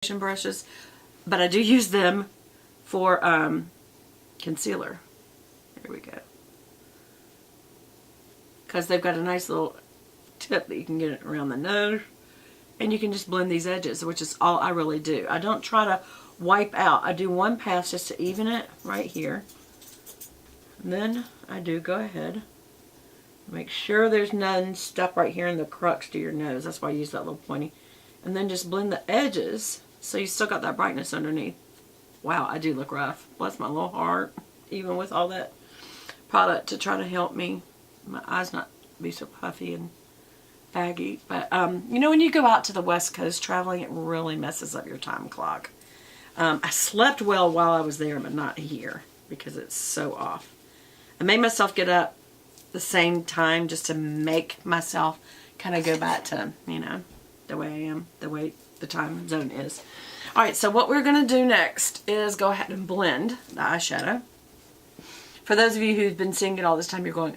brushes, but I do use them for concealer. There we go. Because they've got a nice little tip that you can get it around the nose. And you can just blend these edges, which is all I really do. I don't try to wipe out. I do one pass just to even it right here. And then I do go ahead. Make sure there's none stuck right here in the crux to your nose. That's why I use that little pointy. And then just blend the edges so you still got that brightness underneath. Wow, I do look rough. Bless my little heart. Even with all that product to try to help me, my eyes not be so puffy and baggy. But you know, when you go out to the West Coast traveling, it really messes up your time clock. I slept well while I was there, but not here because it's so off. I made myself get up the same time just to make myself kind of go back to, you know, the way I am, the way the time zone is. Alright, so what we're going to do next is go ahead and blend the eyeshadow. For those of you who've been seeing it all this time, you're going,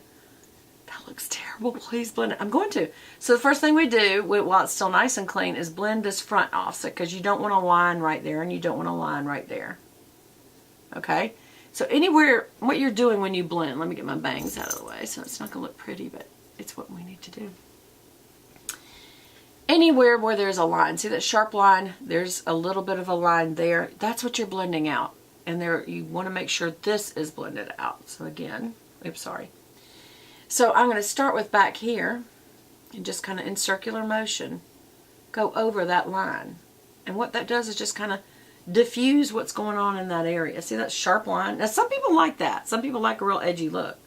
that looks terrible, please blend it. I'm going to. So the first thing we do, while it's still nice and clean, is blend this front off, because you don't want a line right there and you don't want a line right there. Okay? So anywhere, what you're doing when you blend, let me get my bangs out of the way so it's not going to look pretty, but it's what we need to do. Anywhere where there's a line, see that sharp line, there's a little bit of a line there, that's what you're blending out. And there, you want to make sure this is blended out. So again, oops, sorry. So I'm going to start with back here and just kind of in circular motion go over that line. And what that does is just kind of diffuse what's going on in that area. See that sharp line? Now some people like that. Some people like a real edgy look.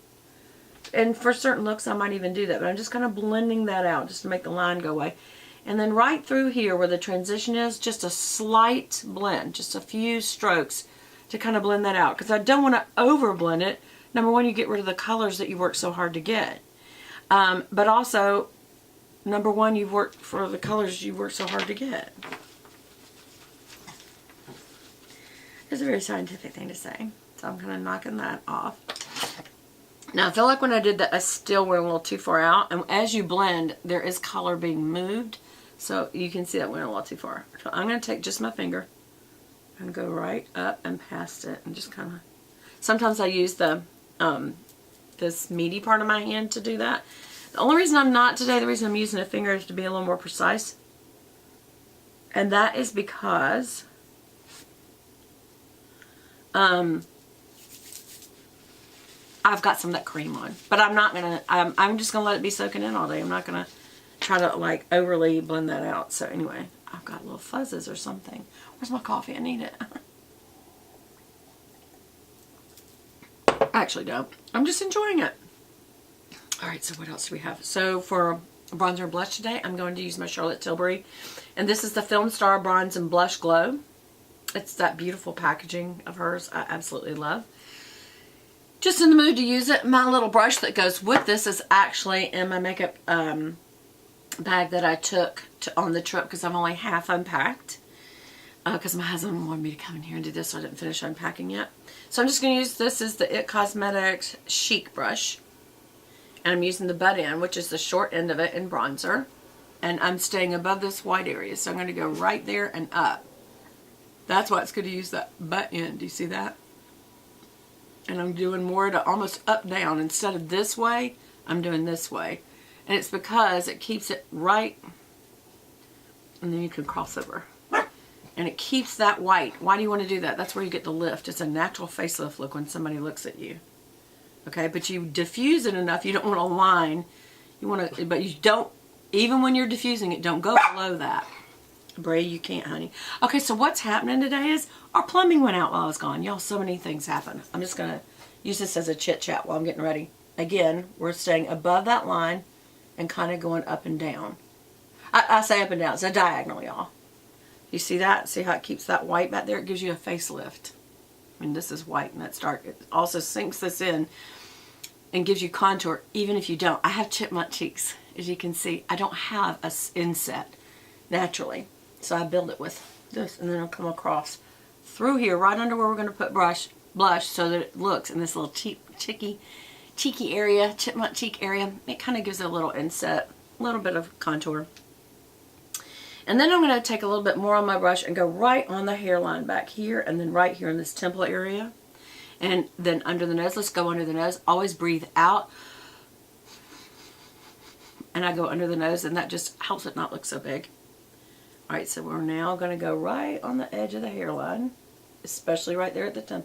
And for certain looks I might even do that. But I'm just kind of blending that out just to make the line go away. And then right through here where the transition is, just a slight blend. Just a few strokes to kind of blend that out. Because I don't want to over blend it. Number one, you get rid of the colors that you worked so hard to get. But also, number one, you've worked for the colors you worked so hard to get. It's a very scientific thing to say. So I'm kind of knocking that off. Now I feel like when I did that, I still went a little too far out. And as you blend, there is color being moved. So you can see that went a little too far. So I'm going to take just my finger and go right up and past it. And just kind of... Sometimes I use the this meaty part of my hand to do that. The only reason I'm not today, the reason I'm using a finger is to be a little more precise. And that is because... I've got some of that cream on, but I'm not gonna, I'm just gonna let it be soaking in all day. I'm not gonna try to like overly blend that out. So anyway, I've got little fuzzes or something. Where's my coffee? I need it. I actually don't. I'm just enjoying it. Alright, so what else do we have? So for bronzer and blush today, I'm going to use my Charlotte Tilbury. And this is the Film Star Bronze and Blush Glow. It's that beautiful packaging of hers I absolutely love. Just in the mood to use it. My little brush that goes with this is actually in my makeup bag that I took on the trip because I'm only half unpacked. Because my husband wanted me to come in here and do this, so I didn't finish unpacking yet. So I'm just going to use this as the IT Cosmetics Chic brush. And I'm using the butt end, which is the short end of it in bronzer. And I'm staying above this white area. So I'm going to go right there and up. That's why it's good to use that butt end. Do you see that? And I'm doing more to almost up down. Instead of this way, I'm doing this way. And it's because it keeps it right. And then you can cross over. And it keeps that white. Why do you want to do that? That's where you get the lift. It's a natural facelift look when somebody looks at you. Okay, but you diffuse it enough. You don't want a line. You want to, but you don't, even when you're diffusing it, don't go below that. Bray, you can't, honey. Okay, so what's happening today is our plumbing went out while I was gone. Y'all, so many things happen. I'm just going to use this as a chit chat while I'm getting ready. Again, we're staying above that line and kind of going up and down. I say up and down. It's a diagonal, y'all. You see that? See how it keeps that white back there? It gives you a facelift. I mean, this is white and that's dark. It also sinks this in and gives you contour even if you don't. I have chipmunk cheeks, as you can see. I don't have a inset naturally. So I build it with this and then I'll come across through here right under where we're going to put blush so that it looks in this little cheeky area, chipmunk cheek area. It kind of gives it a little inset, a little bit of contour. And then I'm going to take a little bit more on my brush and go right on the hairline back here and then right here in this temple area. And then under the nose, let's go under the nose. Always breathe out. And I go under the nose, and that just helps it not look so big. Alright, so we're now going to go right on the edge of the hairline, especially right there at the temple.